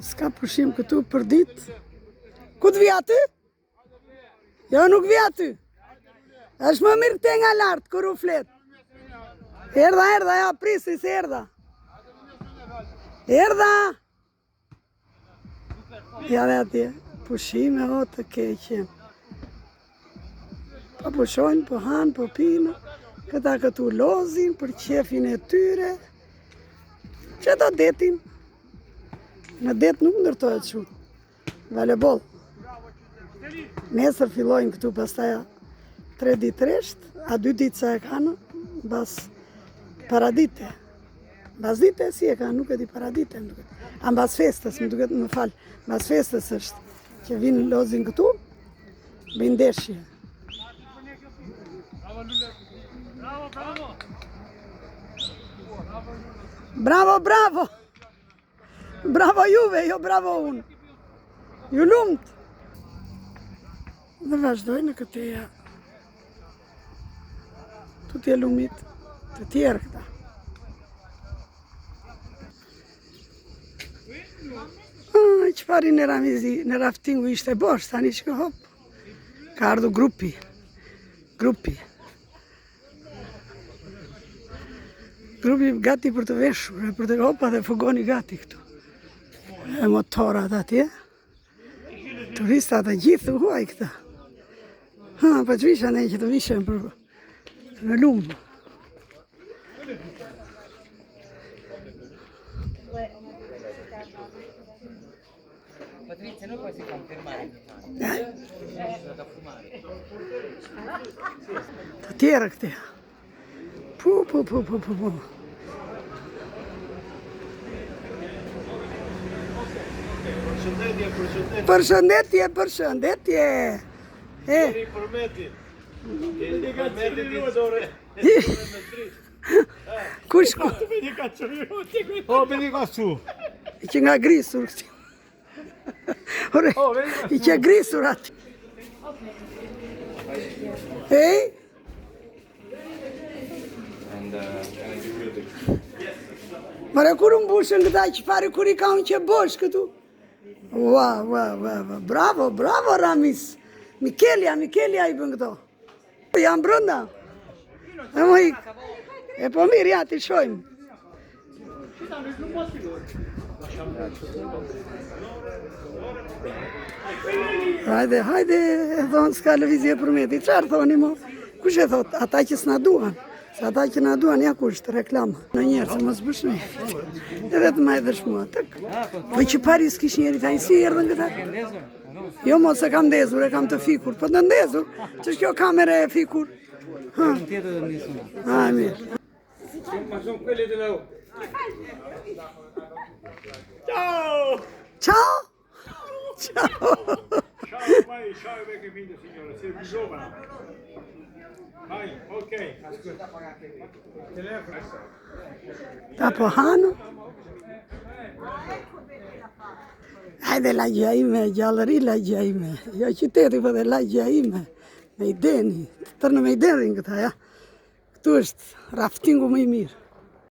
S'ka pushim këtu për ditë. Ku të vi aty? Jo, nuk vi aty. Është më mirë te nga lartë, kur u flet. Erdha, ja, prisi se erdha. Erdha! Ja dhe atje, pushime o të keqen. Po pushojnë, po hanë, po pinë. Këta këtu lozin për qefin e tyre. Që do detin? Në det nuk ndërtojët shumë. Valebol. Nesër fillojnë këtu, pastaj 3 ditë resht, a 2 ditë sa e kanë, bas paradite. Bas dite si e kanë, nuk e di paradite. A bas festës, më duket më falë, bas festës është, që vinë lozin këtu, vinë ndeshje. Bravo, bravo! Bravo juve, jo bravo unë. Ju lumt. Dhe vazhdojnë në këteja. Tutje lumit të tjerë këta. Qëpari në ramizi, në raftingu ishte bosh, tani që ka hop. Ka ardhu grupi. Grupi gati për të veshur, për të hopa dhe fogoni gati këtu. E motorat atje. Turistat e gjithë të huaj këta. Pa që visha ne që të vishen për në lumë. Patrizia, noi poi si confermare. Të tjera këte. Pu. Përshëndetje. Jeri përmeti. Kush ku? O, beni ka su. I që nga grisur këti. Ore, i që grisur ati. Ej? Mare, kur unë bushën këta që pari kur i ka unë që bosh këtu. Ua, bravo Ramis. Mikelia i bën këto. Jam brënda. E po mirë, ja, ti shojmë. Hajde, e thonë s'ka lëvizje përmeti. Qarë thoni mo? Kush e thot? Ata që s'na duan. Se ata që na duan, ja kush të reklama. Në njerë, se mos bësh në edhe të ma e dëshmua. Po që pari s'kish njeri taj, si erdhën këta? Jo mos e kam ndezur, e kam të fikur. Po të ndezur, që është kjo kamere e fikur? A, mirë. Ciao! Ciao! Ciao, che fine signore, sei più giovane. Vai, ok, ascolta. Telefono. Ta po hanu? Hajde lagja ime, gjallëri lagja ime. Jo qyteti, po dhe lagja ime. Me i deni, tërë në me i denin këta, ja. Këtu është raftingu më i mirë.